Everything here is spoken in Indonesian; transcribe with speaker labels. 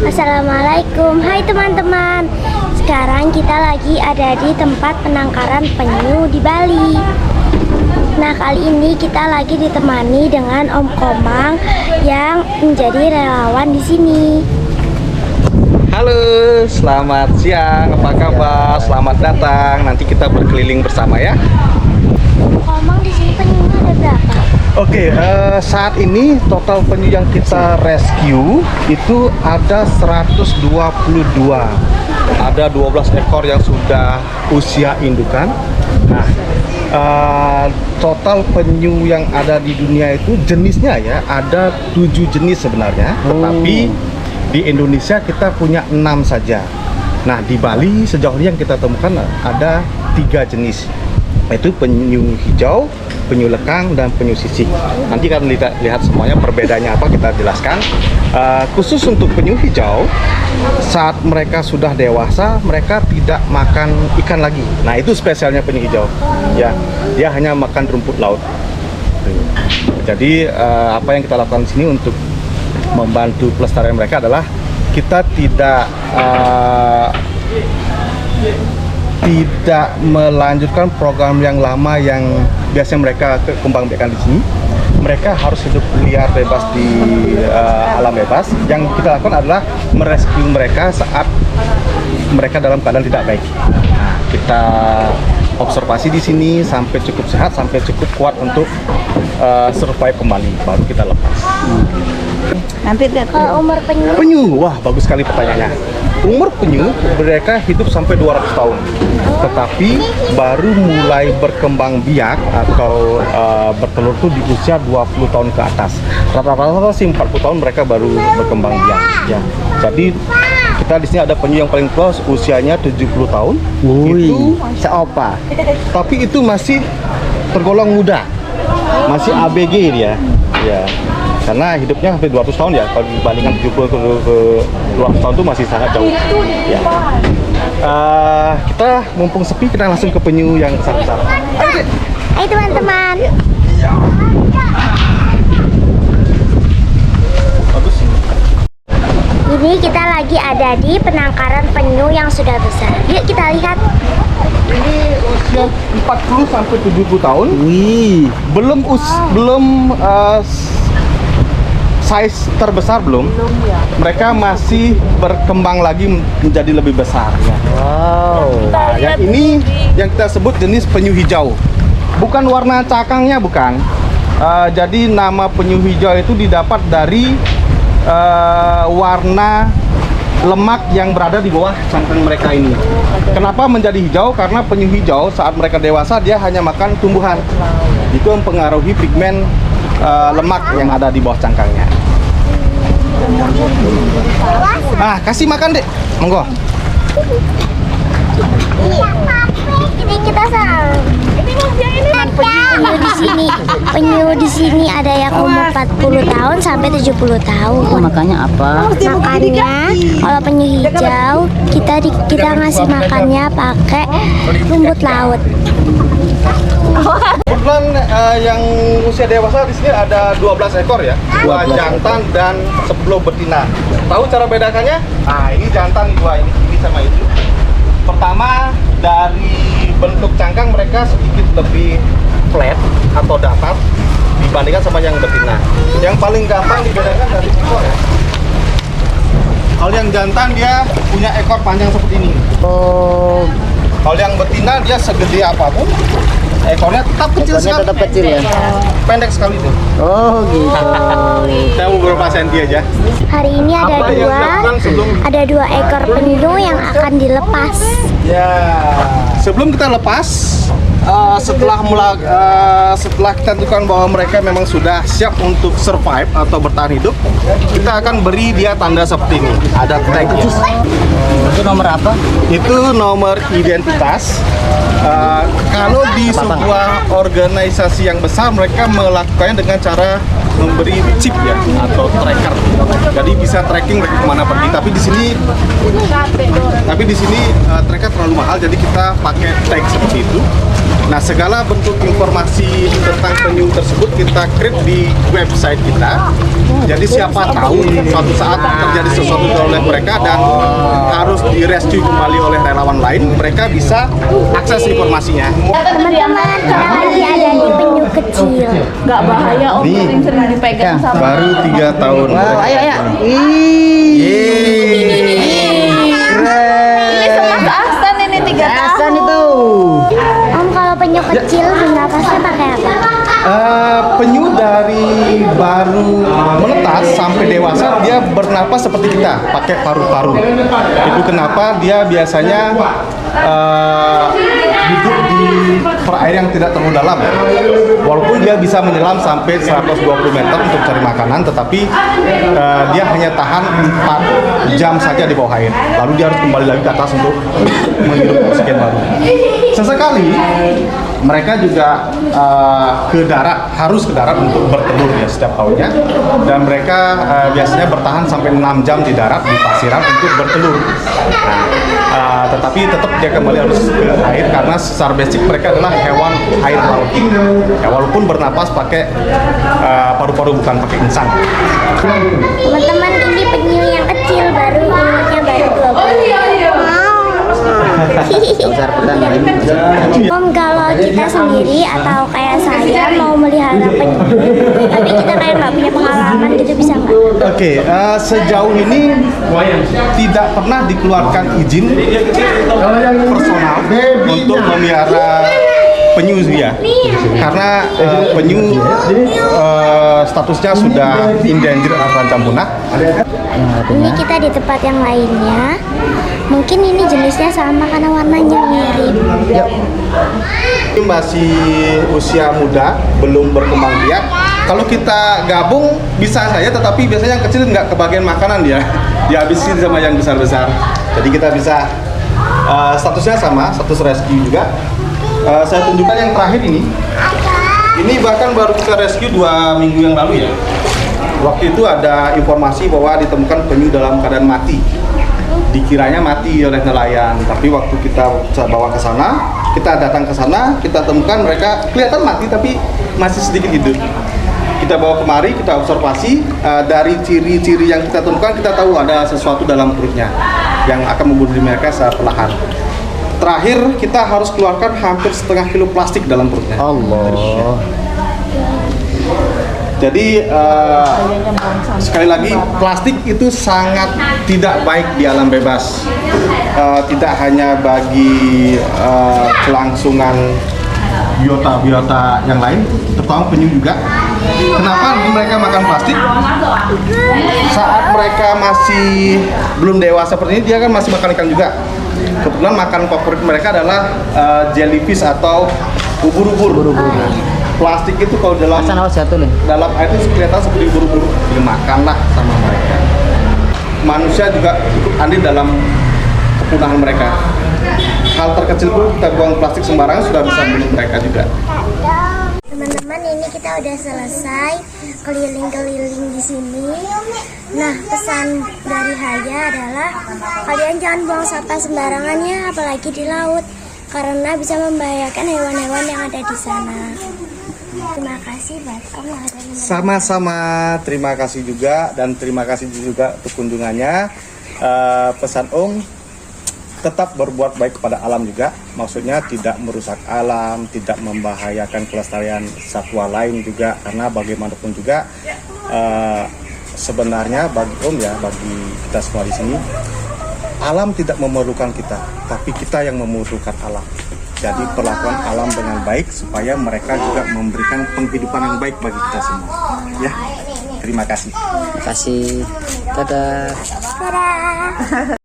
Speaker 1: Assalamualaikum, hai teman-teman. Sekarang kita lagi ada di tempat penangkaran penyu di Bali. Nah, kali ini kita lagi ditemani dengan Om Komang yang menjadi relawan di sini.
Speaker 2: Halo, selamat siang. Apa kabar? Selamat datang. Nanti kita berkeliling bersama ya.
Speaker 1: Om Komang, di sini penyunya ada berapa?
Speaker 2: Oke, saat ini total penyu yang kita rescue itu ada 122. Ada 12 ekor yang sudah usia indukan. Nah, total penyu yang ada di dunia itu jenisnya ya ada 7 jenis sebenarnya, tetapi di Indonesia kita punya 6 saja. Nah, di Bali sejauh ini yang kita temukan ada 3 jenis, yaitu penyu hijau, penyu lekang, dan penyu sisik. Nanti kan lihat semuanya perbedaannya apa kita jelaskan. Khusus untuk penyu hijau, saat mereka sudah dewasa mereka tidak makan ikan lagi. Nah, itu spesialnya penyu hijau. Ya, dia hanya makan rumput laut. Jadi apa yang kita lakukan di sini untuk membantu pelestarian mereka adalah kita tidak melanjutkan program yang lama yang biasanya mereka kembangbiakan di sini. Mereka harus hidup liar bebas di alam bebas. Yang kita lakukan adalah merescue mereka saat mereka dalam keadaan tidak baik. Nah, kita observasi di sini sampai cukup sehat, sampai cukup kuat untuk survive kembali, baru kita lepas.
Speaker 3: Nanti
Speaker 1: Kalau umur penyu?
Speaker 2: Penyu, wah bagus sekali pertanyaannya. Umur penyu mereka hidup sampai 200 tahun, tetapi baru mulai berkembang biak atau bertelur tuh di usia 20 tahun ke atas. Rata-rata sih 40 tahun mereka baru berkembang biak. Ya, jadi kita di sini ada penyu yang paling tua usianya 70 tahun. Itu seopa, tapi itu masih tergolong muda, masih ABG dia. Ya. Karena hidupnya hampir 200 tahun ya, kalau dibandingkan 70 ke 200 tahun itu masih sangat jauh ya. Kita mumpung sepi, kita langsung ke penyu yang besar-besar.
Speaker 1: Hai teman-teman.
Speaker 2: Bagus.
Speaker 1: Ini kita lagi ada di penangkaran penyu yang sudah besar. Yuk kita lihat.
Speaker 2: Ini usia 40 sampai 70 tahun.
Speaker 3: Wih,
Speaker 2: Belum size terbesar belum. Mereka masih berkembang lagi menjadi lebih besar ya.
Speaker 3: wow.
Speaker 2: Nah, yang ini yang kita sebut jenis penyu hijau. Bukan warna cakangnya, bukan. Jadi nama penyu hijau itu didapat dari warna lemak yang berada di bawah cangkang mereka ini. Kenapa menjadi hijau? Karena penyu hijau saat mereka dewasa dia hanya makan tumbuhan. Itu mempengaruhi pigmen lemak yang ada di bawah cangkangnya. Kasih makan dek, monggo.
Speaker 1: Ini kita penyu di sini ada yang umur 40 tahun sampai 70 tahun.
Speaker 3: Makanya apa?
Speaker 1: Makannya kalau penyu hijau kita ngasih makannya pakai rumput laut.
Speaker 2: Kebetulan yang usia dewasa di sini ada 12 ekor ya, 2 jantan dan 10 betina. Tahu cara bedakannya? Nah, ini jantan dua, ini sama itu. Pertama, dari bentuk cangkang mereka sedikit lebih flat atau datar dibandingkan sama yang betina. Yang paling gampang dibedakan dari ekor ya. Kalau yang jantan dia punya ekor panjang seperti ini.
Speaker 3: Oh,
Speaker 2: Kalau yang betina dia segede apapun, ekornya tetap kecil sekali.
Speaker 3: tetap kecil ya.
Speaker 2: Pendek sekali tuh.
Speaker 3: Oh, gitu.
Speaker 2: Saya mau beberapa senti aja.
Speaker 1: Hari ini ada dua ekor penyu yang akan dilepas.
Speaker 2: Ya. Sebelum kita lepas, setelah kita tentukan bahwa mereka memang sudah siap untuk survive atau bertahan hidup, kita akan beri dia tanda seperti ini. Ada tagnya.
Speaker 3: Itu nomor apa?
Speaker 2: Itu nomor identitas. Kalau di sebuah organisasi yang besar, mereka melakukannya dengan cara memberi chip ya atau tracker. Jadi bisa tracking mereka kemana pergi. Tapi di sini tracker terlalu mahal, jadi kita pakai tag seperti itu. Nah, segala bentuk informasi tentang penyu tersebut kita create di website kita. Jadi siapa tahu suatu saat terjadi sesuatu oleh mereka dan harus direscue kembali oleh relawan lain, mereka bisa akses informasinya.
Speaker 1: Teman-teman, kita lagi ada di penyu kecil.
Speaker 4: Nggak bahaya om,
Speaker 2: Nih.
Speaker 4: sering dipegang sama
Speaker 2: Baru 3 tahun.
Speaker 3: Wow, ayo.
Speaker 4: ini semas Ahsan ini 3 tahun.
Speaker 3: Asan itu.
Speaker 1: Om, kalau penyu kecil bernapasnya pakai apa?
Speaker 2: Penyu dari baru menetas sampai dewasa dia bernapas seperti kita, pakai paru-paru. Itu kenapa dia biasanya hidup di perairan yang tidak terlalu dalam. Walaupun dia bisa menyelam sampai 120 meter untuk cari makanan, tetapi dia hanya tahan 4 jam saja di bawah air. Lalu dia harus kembali lagi ke atas untuk menghirup oksigen baru. Sesekali mereka juga ke darat, harus ke darat untuk bertelur ya setiap tahunnya, dan mereka biasanya bertahan sampai 6 jam di darat di pasiran untuk bertelur. Nah, tetapi tetap dia kembali harus ke air karena secara basic mereka adalah hewan air laut. Ya, walaupun bernapas pakai paru-paru bukan pakai insang.
Speaker 1: Teman-teman, ini penyu yang kecil baru umurnya baru 2 bulan.
Speaker 3: Besar petang.
Speaker 1: Om, kalau kita sendiri atau kayak saya mau melihara penyu, tapi kita kayak nggak punya pengalaman gitu, bisa nggak?
Speaker 2: Oke, sejauh ini tidak pernah dikeluarkan izin personal untuk memelihara penyu ya, karena penyu statusnya sudah endangered atau terancam punah.
Speaker 1: Ini kita di tempat yang lainnya. Mungkin ini jenisnya sama karena warnanya mirip.
Speaker 2: Ini masih usia muda, belum berkembang biak. Kalau kita gabung bisa saja, tetapi biasanya yang kecil nggak kebagian makanan dia, dihabisin sama yang besar-besar. Jadi kita bisa statusnya sama, status rescue juga. Saya tunjukkan yang terakhir ini. Ini bahkan baru kita rescue 2 minggu yang lalu ya. Waktu itu ada informasi bahwa ditemukan penyu dalam keadaan mati. Dikiranya mati oleh nelayan, tapi waktu kita bawa ke sana, kita datang ke sana, kita temukan mereka kelihatan mati tapi masih sedikit hidup. Kita bawa kemari, kita observasi, dari ciri-ciri yang kita temukan kita tahu ada sesuatu dalam perutnya yang akan membunuh mereka secara perlahan. Terakhir kita harus keluarkan hampir setengah kilo plastik dalam perutnya.
Speaker 3: Allah.
Speaker 2: Jadi sekali lagi plastik itu sangat tidak baik di alam bebas. Tidak hanya bagi kelangsungan biota-biota yang lain, terutama penyu juga. Kenapa mereka makan plastik? Saat mereka masih belum dewasa seperti ini, dia kan masih makan ikan juga. Kebetulan makan favorit mereka adalah jellyfish atau ubur-ubur. Plastik itu kalau dalam air itu kelihatan seperti ubur-ubur, dimakanlah sama mereka. Manusia juga ikut andil dalam kepunahan mereka. Hal terkecil pun kita buang plastik sembarangan sudah bisa membunuh mereka juga.
Speaker 1: Teman-teman, ini kita udah selesai keliling-keliling di sini. Nah, pesan dari Haya adalah kalian jangan buang sampah sembarangannya, apalagi di laut, karena bisa membahayakan hewan-hewan yang ada di sana. Terima kasih buat Om yang ada di sini.
Speaker 2: Sama-sama, terima kasih juga, dan terima kasih juga untuk kunjungannya. Pesan Om, tetap berbuat baik kepada alam juga, maksudnya tidak merusak alam, tidak membahayakan kelestarian satwa lain juga, karena bagaimanapun juga sebenarnya bagi Om ya, bagi kita semua di sini, alam tidak memerlukan kita, tapi kita yang memerlukan alam. Jadi perlakuan alam dengan baik supaya mereka juga memberikan penghidupan yang baik bagi kita semua. Ya, terima kasih.
Speaker 3: Terima kasih. Dadah.
Speaker 1: Dadah.